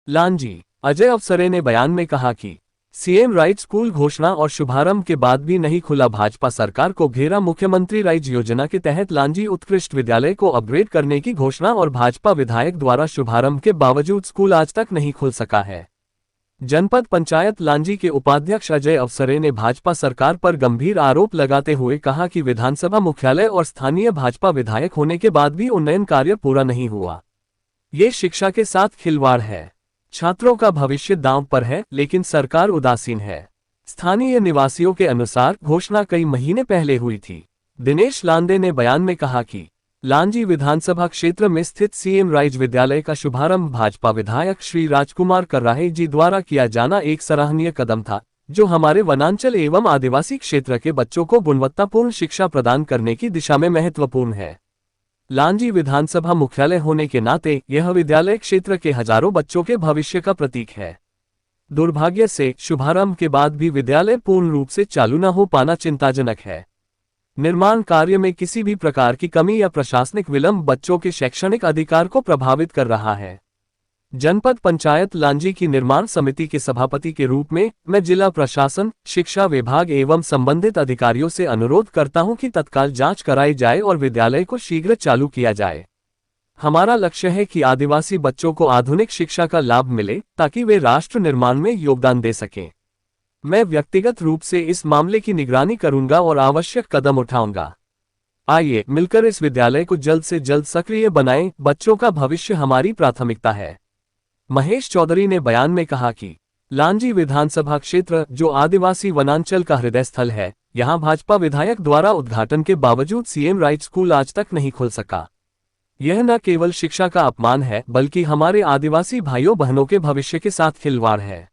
लांजी अजय अफसरे ने बयान में कहा कि सीएम राइज स्कूल घोषणा और शुभारंभ के बाद भी नहीं खुला, भाजपा सरकार को घेरा। मुख्यमंत्री राइज योजना के तहत लांजी उत्कृष्ट विद्यालय को अपग्रेड करने की घोषणा और भाजपा विधायक द्वारा शुभारंभ के बावजूद स्कूल आज तक नहीं खुल सका है। जनपद पंचायत लांजी के उपाध्यक्ष अजय अफसरे ने भाजपा सरकार पर गंभीर आरोप लगाते हुए कहा कि विधानसभा मुख्यालय और स्थानीय भाजपा विधायक होने के बाद भी उन्नयन कार्य पूरा नहीं हुआ। ये शिक्षा के साथ खिलवाड़ है। छात्रों का भविष्य दांव पर है, लेकिन सरकार उदासीन है। स्थानीय निवासियों के अनुसार घोषणा कई महीने पहले हुई थी। दिनेश लांदे ने बयान में कहा कि लांजी विधानसभा क्षेत्र में स्थित सीएम राइज विद्यालय का शुभारंभ भाजपा विधायक श्री राजकुमार कर्राहे जी द्वारा किया जाना एक सराहनीय कदम था, जो हमारे वनांचल एवं आदिवासी क्षेत्र के बच्चों को गुणवत्तापूर्ण शिक्षा प्रदान करने की दिशा में महत्वपूर्ण है। लांजी विधानसभा मुख्यालय होने के नाते यह विद्यालय क्षेत्र के हजारों बच्चों के भविष्य का प्रतीक है। दुर्भाग्य से शुभारंभ के बाद भी विद्यालय पूर्ण रूप से चालू न हो पाना चिंताजनक है। निर्माण कार्य में किसी भी प्रकार की कमी या प्रशासनिक विलंब बच्चों के शैक्षणिक अधिकार को प्रभावित कर रहा है। जनपद पंचायत लांजी की निर्माण समिति के सभापति के रूप में मैं जिला प्रशासन, शिक्षा विभाग एवं संबंधित अधिकारियों से अनुरोध करता हूं कि तत्काल जांच कराई जाए और विद्यालय को शीघ्र चालू किया जाए। हमारा लक्ष्य है कि आदिवासी बच्चों को आधुनिक शिक्षा का लाभ मिले, ताकि वे राष्ट्र निर्माण में योगदान दे सकें। मैं व्यक्तिगत रूप से इस मामले की निगरानी करूंगा और आवश्यक कदम उठाऊंगा। आइए मिलकर इस विद्यालय को जल्द से जल्द सक्रिय बनाएं। बच्चों का भविष्य हमारी प्राथमिकता है। महेश चौधरी ने बयान में कहा कि लांजी विधानसभा क्षेत्र, जो आदिवासी वनांचल का हृदय स्थल है, यहां भाजपा विधायक द्वारा उद्घाटन के बावजूद सीएम राइज स्कूल आज तक नहीं खुल सका। यह न केवल शिक्षा का अपमान है, बल्कि हमारे आदिवासी भाइयों बहनों के भविष्य के साथ खिलवाड़ है।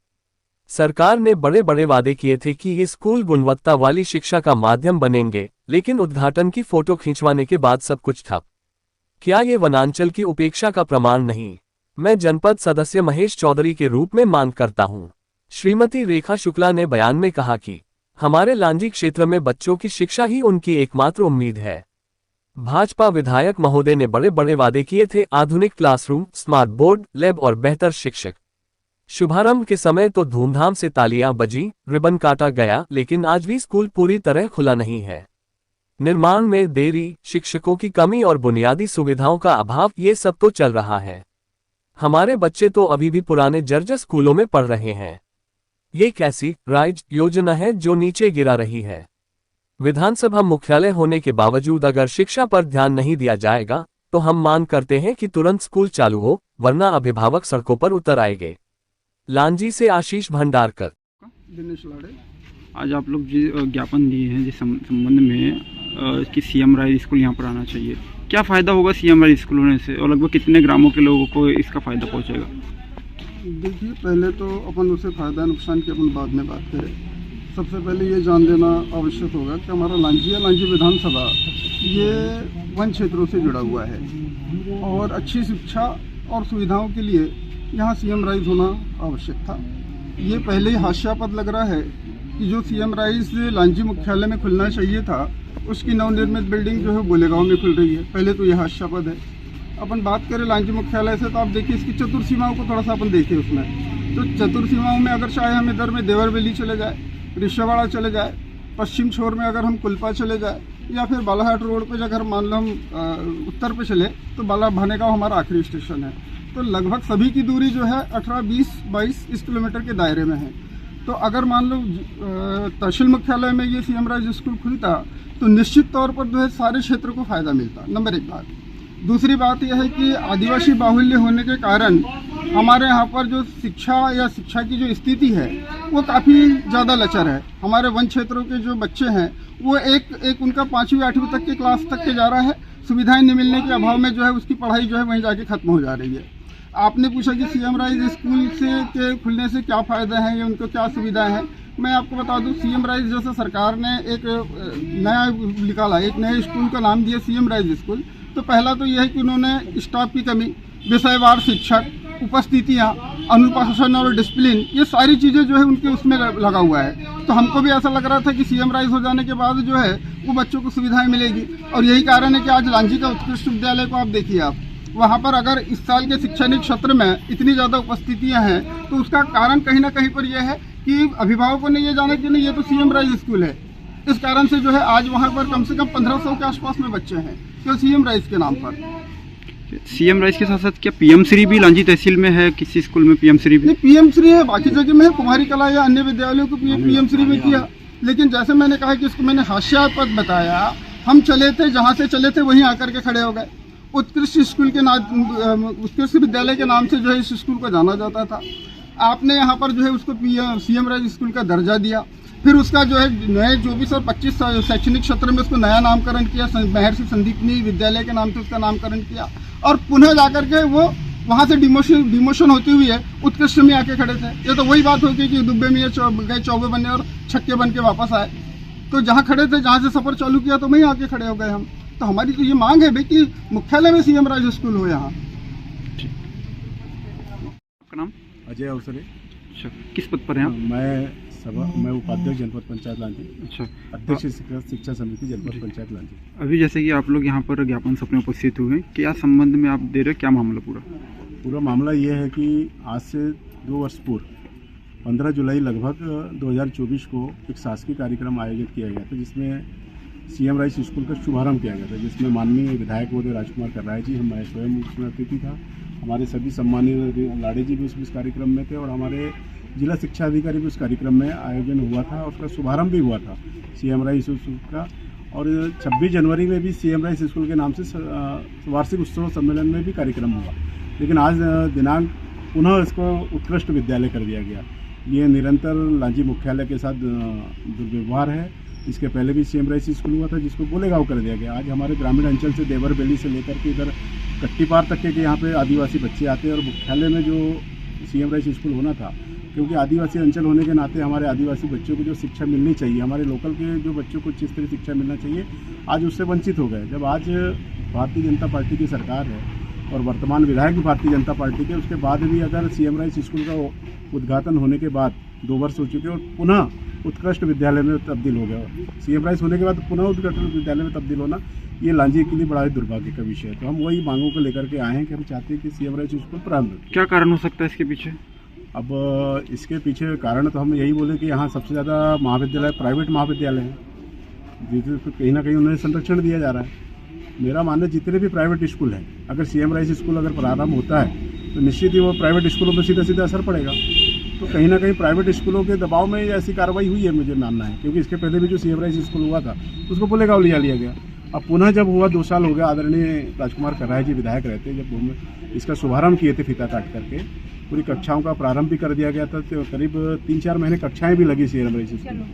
सरकार ने बड़े बड़े वादे किए थे कि ये स्कूल गुणवत्ता वाली शिक्षा का माध्यम बनेंगे, लेकिन उद्घाटन की फोटो खिंचवाने के बाद सब कुछ ठप। क्या ये वनांचल की उपेक्षा का प्रमाण नहीं? मैं जनपद सदस्य महेश चौधरी के रूप में मांग करता हूं। श्रीमती रेखा शुक्ला ने बयान में कहा कि हमारे लांजी क्षेत्र में बच्चों की शिक्षा ही उनकी एकमात्र उम्मीद है। भाजपा विधायक महोदय ने बड़े बड़े वादे किए थे, आधुनिक क्लासरूम, स्मार्ट बोर्ड, लैब और बेहतर शिक्षक। शुभारंभ के समय तो धूमधाम से तालियां बजी, रिबन काटा गया, लेकिन आज भी स्कूल पूरी तरह खुला नहीं है। निर्माण में देरी, शिक्षकों की कमी और बुनियादी सुविधाओं का अभाव, ये सब तो चल रहा है। हमारे बच्चे तो अभी भी पुराने जर्जर स्कूलों में पढ़ रहे हैं। ये कैसी राइज योजना है जो नीचे गिरा रही है? विधानसभा मुख्यालय होने के बावजूद अगर शिक्षा पर ध्यान नहीं दिया जाएगा, तो हम मांग करते हैं कि तुरंत स्कूल चालू हो, वरना अभिभावक सड़कों पर उतर आएंगे। लांजी से आशीष भंडारकर। दिनेश लाड़े, आज आप लोग ज्ञापन दिए हैं जिस संबंध में कि सीएम राइज स्कूल यहाँ पर आना चाहिए, क्या फ़ायदा होगा सीएम राइज स्कूल होने से और लगभग कितने ग्रामों के लोगों को इसका फ़ायदा पहुँचेगा? देखिए, पहले तो अपन उसे फ़ायदा नुकसान की अपन बाद में बात करें। सबसे पहले ये जान देना आवश्यक होगा कि हमारा लांजी विधानसभा ये वन क्षेत्रों से जुड़ा हुआ है और अच्छी शिक्षा और सुविधाओं के लिए यहाँ सीएम राइज होना आवश्यक था। ये पहले ही हास्यास्पद लग रहा है कि जो सीएम राइज लांजी मुख्यालय में खुलना चाहिए था, उसकी नवनिर्मित बिल्डिंग जो है गोलेगांव में खुल रही है। पहले तो यह हास्यास्पद है। अपन बात करें लांजी मुख्यालय से, तो आप देखिए इसकी चतुर्सीमाओं को थोड़ा सा अपन देखें। उसमें तो चतुर्सीमाओं में अगर चाहे हम इधर में देवर वैली चले जाए, रिश्वावाड़ा चले जाए, पश्चिम छोर में अगर हम कुल्पा चले जाए, या फिर बालाघाट रोड पर अगर मान लो हम उत्तर पे चले तो भानेगांव हमारा आखिरी स्टेशन है। तो लगभग सभी की दूरी जो है 18, 20, 22 इस किलोमीटर के दायरे में है। तो अगर मान लो तहसील मुख्यालय में ये सीएम राइज स्कूल खुलता तो निश्चित तौर पर जो है सारे क्षेत्र को फ़ायदा मिलता। नंबर एक बात। दूसरी बात यह है कि आदिवासी बाहुल्य होने के कारण हमारे यहाँ पर जो शिक्षा की जो स्थिति है वो काफ़ी ज़्यादा लचर है। हमारे वन क्षेत्रों के जो बच्चे हैं वो एक उनका 5वीं 8वीं तक के क्लास तक के जा रहा है। सुविधाएं नहीं मिलने के अभाव में जो है उसकी पढ़ाई जो है वहीं जाके ख़त्म हो जा रही है। आपने पूछा कि सीएम राइज स्कूल के खुलने से क्या फ़ायदा है या उनको क्या सुविधाएं हैं। मैं आपको बता दूं, सीएम राइज जैसे सरकार ने एक नया निकाला, एक नए स्कूल का नाम दिया सीएम राइज स्कूल। तो पहला तो यह है कि उन्होंने स्टाफ की कमी, विषयवार शिक्षक, उपस्थितियाँ, अनुशासन और डिसिप्लिन, ये सारी चीज़ें जो है उनके उसमें लगा हुआ है। तो हमको भी ऐसा लग रहा था कि सीएम राइज हो जाने के बाद जो है वो बच्चों को सुविधाएं मिलेगी। और यही कारण है कि आज लांजी का उत्कृष्ट विद्यालय को आप देखिए, आप वहाँ पर अगर इस साल के शैक्षणिक सत्र में इतनी ज़्यादा उपस्थितियाँ हैं तो उसका कारण कहीं ना कहीं पर यह है कि अभिभावकों ने ये जाना कि नहीं ये तो सीएम राइज स्कूल है। इस कारण से जो है आज वहाँ पर कम से कम 1500 के आसपास में बच्चे हैं जो सीएम राइज के नाम पर। सीएम राइज के साथ साथ क्या पीएम श्री भी लांजी तहसील में है? किसी स्कूल में पीएम श्री भी? नहीं, पीएम श्री है, बाकी जगह में है, कुमारी कला या अन्य विद्यालयों को पीएम श्री में किया। लेकिन जैसे मैंने कहा कि इसको मैंने हास्यास्पद बताया, हम चले थे जहाँ से चले थे वहीं आकर के खड़े हो गए। उत्कृष्ट स्कूल के उत्कृष्ट विद्यालय के नाम से जो है इस स्कूल को जाना जाता था। आपने यहाँ पर जो है उसको सीएम राइज स्कूल का दर्जा दिया, फिर उसका जो है नए 24 और 25 शैक्षणिक सत्र में उसको नया नामकरण किया, महर्षि संदीपनी विद्यालय के नाम से उसका नामकरण किया और पुनः जाकर के वो वहाँ से डिमोशन होती हुई है उत्कृष्ट में आके खड़े थे। ये तो वही बात होगी कि दुब्बे में ये गए चौबे बने और छक्के बन के वापस आए। तो जहाँ खड़े थे, जहाँ से सफर चालू किया तो वहीं आके खड़े हो गए हम। तो हमारी तो ये मांग है भाई कि मुख्यालय में सीएम राइज स्कूल हो यहाँ। आपका नाम? अजय अवसरे। अच्छा, किस पद पर हैं आप? मैं उपाध्यक्ष जनपद पंचायत लांजी। अच्छा, अध्यक्ष शिक्षा समिति जनपद पंचायत लांजी। अभी जैसे कि आप लोग यहाँ पर ज्ञापन सत्र में उपस्थित हुए, क्या संबंध में आप दे रहे हैं, क्या मामला पूरा मामला ये है कि आज से 2 वर्ष पूर्व 15 जुलाई लगभग 2024 को एक शासकीय कार्यक्रम आयोजित किया गया था जिसमें सीएम राइज स्कूल का शुभारंभ किया गया था, जिसमें माननीय विधायक महोदय राजकुमार कर्राय जी, मैं स्वयं उसमें अतिथि था, हमारे सभी सम्मानीय लाड़े जी भी उस कार्यक्रम में थे और हमारे जिला शिक्षा अधिकारी भी उस कार्यक्रम में आयोजन हुआ था और उसका शुभारंभ भी हुआ था सीएम राइज स्कूल का। और 26 जनवरी में भी सीएम राइज स्कूल के नाम से वार्षिक उत्सव सम्मेलन में भी कार्यक्रम हुआ। लेकिन आज दिनांक पुनः इसको उत्कृष्ट विद्यालय कर दिया गया। ये निरंतर लांजी मुख्यालय के साथ दुर्व्यवहार है। इसके पहले भी सीएम राइज स्कूल हुआ था जिसको गोलेगांव कर दिया गया। आज हमारे ग्रामीण अंचल से देवर बेली से लेकर के इधर कट्टीपार तक के यहाँ पे आदिवासी बच्चे आते हैं और मुख्यालय में जो सीएम राइज स्कूल होना था, क्योंकि आदिवासी अंचल होने के नाते हमारे आदिवासी बच्चों को जो शिक्षा मिलनी चाहिए, हमारे लोकल के जो बच्चों को जिस तरह शिक्षा मिलना चाहिए, आज उससे वंचित हो गए। जब आज भारतीय जनता पार्टी की सरकार है और वर्तमान विधायक भी भारतीय जनता पार्टी के, उसके बाद भी अगर सीएम राइज स्कूल का उद्घाटन होने के बाद 2 वर्ष हो चुके और पुनः उत्कृष्ट विद्यालय में तब्दील हो गया, सीएम राइज होने के बाद पुनः उत्कृष्ट विद्यालय में तब्दील होना, ये लांजी के लिए बड़ा ही दुर्भाग्य का विषय है। तो हम वही मांगों को लेकर के आए हैं कि हम चाहते हैं कि सीएम राइज स्कूल प्रारंभ हो। क्या कारण हो सकता है इसके पीछे? अब इसके पीछे कारण तो हम यही बोले कि यहाँ सबसे ज़्यादा महाविद्यालय प्राइवेट महाविद्यालय हैं, जिसको कहीं ना कहीं उन्हें संरक्षण दिया जा रहा है। मेरा मानना जितने भी प्राइवेट स्कूल हैं, अगर सीएम राइज स्कूल अगर प्रारंभ होता है तो निश्चित ही वो प्राइवेट स्कूलों पर सीधा सीधा असर पड़ेगा। तो कहीं ना कहीं प्राइवेट स्कूलों के दबाव में ऐसी कार्रवाई हुई है, मुझे मानना है, क्योंकि इसके पहले भी जो सीएम राइज स्कूल हुआ था उसको गोलेगांव लिया गया। अब पुनः जब हुआ 2 साल हो गया, आदरणीय राजकुमार कर्राय जी विधायक रहते, जब हम इसका शुभारंभ किए थे फीता काट करके, पूरी कक्षाओं का प्रारंभ भी कर दिया गया था। तो करीब 3-4 महीने कक्षाएं भी लगी सीएम राइज स्कूल में,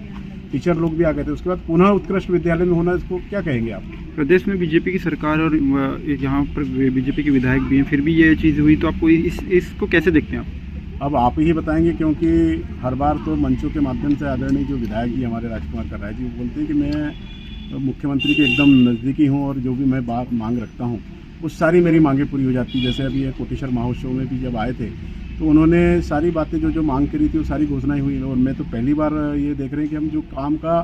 टीचर लोग भी आ गए थे। उसके बाद पुनः उत्कृष्ट विद्यालय में होना, इसको क्या कहेंगे आप? प्रदेश में बीजेपी की सरकार और यहाँ पर बीजेपी के विधायक भी हैं, फिर भी ये चीज़ हुई, तो आपको इसको कैसे देखते हैं आप? अब आप ही बताएंगे, क्योंकि हर बार तो मंचों के माध्यम से आदरणीय जो विधायक जी हमारे राजकुमार कर्राय जी बोलते हैं कि मैं मुख्यमंत्री के एकदम नज़दीकी हूँ और जो भी मैं बात मांग रखता हूँ वो सारी मेरी मांगें पूरी हो जाती। जैसे अभी ये कोटेश्वर महोत्सव में भी जब आए थे तो उन्होंने सारी बातें जो मांग करी थी वो सारी घोषणाएं हुई। और मैं तो पहली बार ये देख रहे हैं कि हम जो काम का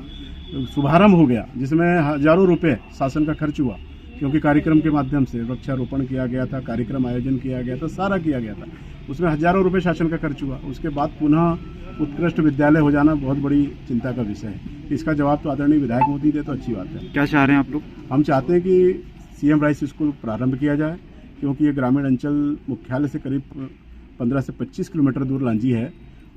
शुभारंभ हो गया, जिसमें हज़ारों रुपये शासन का खर्च हुआ, क्योंकि कार्यक्रम के माध्यम से वृक्षारोपण किया गया था, कार्यक्रम आयोजन किया गया था, सारा किया गया था, उसमें हज़ारों रुपये शासन का खर्च हुआ। उसके बाद पुनः उत्कृष्ट विद्यालय हो जाना बहुत बड़ी चिंता का विषय है। इसका जवाब तो आदरणीय विधायक मोदी दे तो अच्छी बात है। क्या चाह रहे हैं आप लोग? हम चाहते हैं कि सीएम राइज स्कूल प्रारंभ किया जाए, क्योंकि ये ग्रामीण अंचल मुख्यालय से करीब 15 से 25 किलोमीटर दूर लांजी है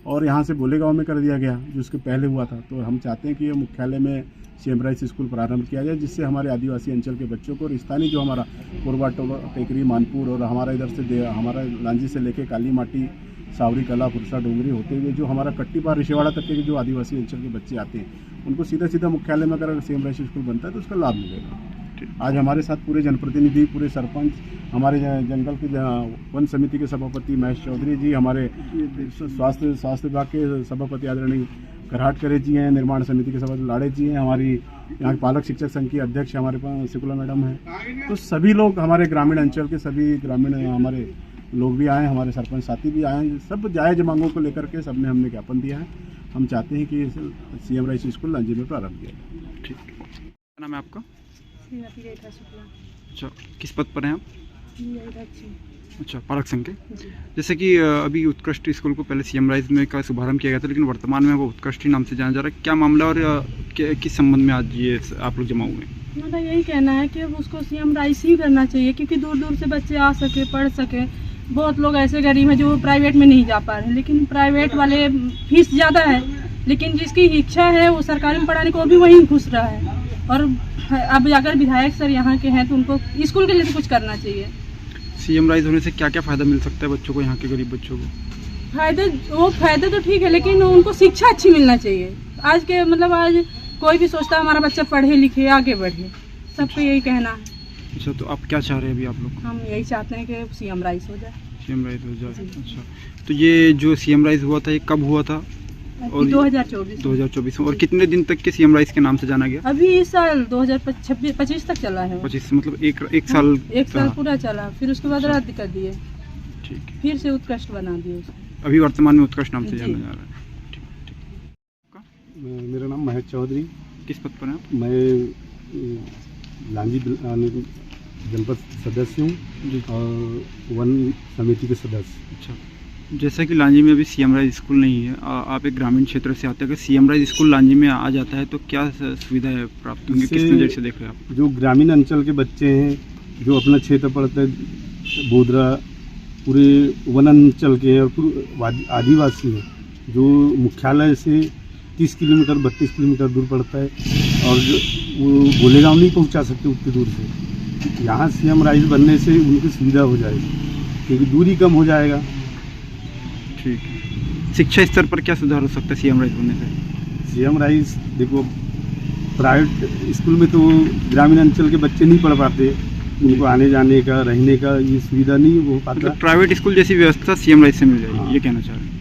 और यहाँ से गोलेगांव में कर दिया गया जो उसके पहले हुआ था। तो हम चाहते हैं कि ये मुख्यालय में सीएम राइज स्कूल प्रारंभ किया जाए, जिससे हमारे आदिवासी अंचल के बच्चों को और स्थानीय जो हमारा कोरबा, टेकरी, मानपुर और हमारा इधर से हमारा लांजी से लेके काली माटी, सावरी कला, फुरसा, डोंगरी होते हुए जो हमारा कट्टीपार, रिशेवाड़ा तक के जो आदिवासी अंचल के बच्चे आते हैं, उनको सीधा सीधा मुख्यालय में अगर सीएम राइज स्कूल बनता है तो उसका लाभ मिलेगा। आज हमारे साथ पूरे जनप्रतिनिधि, पूरे सरपंच, हमारे जंगल के वन समिति के सभापति महेश चौधरी जी, हमारे स्वास्थ्य विभाग के सभापति आदरणीय करहाट करे जी हैं, निर्माण समिति के सभापति लाड़े जी हैं, हमारी यहाँ पालक शिक्षक संघ की अध्यक्ष हमारे पास शुक्ला मैडम हैं। तो सभी लोग हमारे ग्रामीण अंचल के सभी ग्रामीण हमारे लोग भी आए, हमारे सरपंच साथी भी आए, सब जायज मांगों को लेकर के सबने हमने ज्ञापन दिया है। हम चाहते हैं कि सीएम राइज स्कूल लांजी में प्रारंभ किया जाए। ठीक, क्या नाम है आपका? श्रीमती रेखा शुक्ला। अच्छा, किस पद पर हैं आप? अच्छा, पारक संघ के। जैसे कि अभी उत्कृष्ट स्कूल को पहले सीएम राइज में का शुभारंभ किया गया था, लेकिन वर्तमान में वो उत्कृष्ट ही नाम से जाना जा रहा है। क्या मामला और किस संबंध में आज ये आप लोग जमा हुए हैं? मेरा यही कहना है कि उसको सीएम राइज ही करना चाहिए, क्योंकि दूर दूर से बच्चे आ सके, पढ़ सके। बहुत लोग ऐसे गरीब हैं जो प्राइवेट में नहीं जा पा रहे हैं, लेकिन प्राइवेट वाले फीस ज़्यादा है, लेकिन जिसकी इच्छा है वो सरकारी में पढ़ाने को वो भी वहीं घुस रहा है। और अब अगर विधायक सर यहाँ के हैं तो उनको स्कूल के लिए तो कुछ करना चाहिए। सीएम राइज होने से क्या क्या फ़ायदा मिल सकता है बच्चों को, यहाँ के गरीब बच्चों को? फायदे तो ठीक है, लेकिन उनको शिक्षा अच्छी मिलना चाहिए। आज के मतलब आज कोई भी सोचता है हमारा बच्चा पढ़े लिखे आगे बढ़े, सबको यही कहना है। अच्छा, तो आप क्या चाह रहे हैं अभी आप लोग? हम यही चाहते हैं कि सीएम राइज हो जाए। सीएम राइज हो जाए। अच्छा, तो ये जो सीएम राइज हुआ था ये कब हुआ था? और 2024 में। और कितने दिन तक के सीएम राइज के नाम से जाना गया? अभी इस साल 2025 तक चला है। 25 मतलब एक साल। एक साल पूरा चला, फिर उसके बाद रद्द कर दिए, ठीक है। फिर से उत्कृष्ट बना दिए उसको। अभी वर्तमान में उत्कृष्ट नाम से जाना जा रहा है। मेरा नाम महेश चौधरी। किस पद पर हैं आप? मैं लांजी जनपद सदस्य हूँ और वन समिति के सदस्य। अच्छा, जैसा कि लांजी में अभी सीएम राइज स्कूल नहीं है, आप एक ग्रामीण क्षेत्र से आते हैं, अगर सीएम राइज स्कूल लांजी में आ जाता है तो क्या सुविधा है प्राप्त होंगी? किस नज़र से देख रहे हैं आप? जो ग्रामीण अंचल के बच्चे हैं, जो अपना क्षेत्र पड़ता है बोदरा, पूरे वन अंचल के हैं और पूरे आदिवासी हैं, जो मुख्यालय से 30 किलोमीटर 32 किलोमीटर दूर पड़ता है और वो गोलेगांव नहीं पहुंचा सकते उतनी दूर से। यहाँ सीएम राइज बनने से उनकी सुविधा हो जाएगी, क्योंकि दूरी कम हो जाएगा। ठीक है। शिक्षा स्तर पर क्या सुधार हो सकता है सीएम राइज बनने से? सीएम राइज देखो, प्राइवेट स्कूल में तो ग्रामीण अंचल के बच्चे नहीं पढ़ पाते, उनको आने जाने का रहने का ये सुविधा नहीं हो पाता। मतलब प्राइवेट स्कूल जैसी व्यवस्था सीएम राइज से मिल जाएगी। हाँ। ये कहना चाह रहे हैं?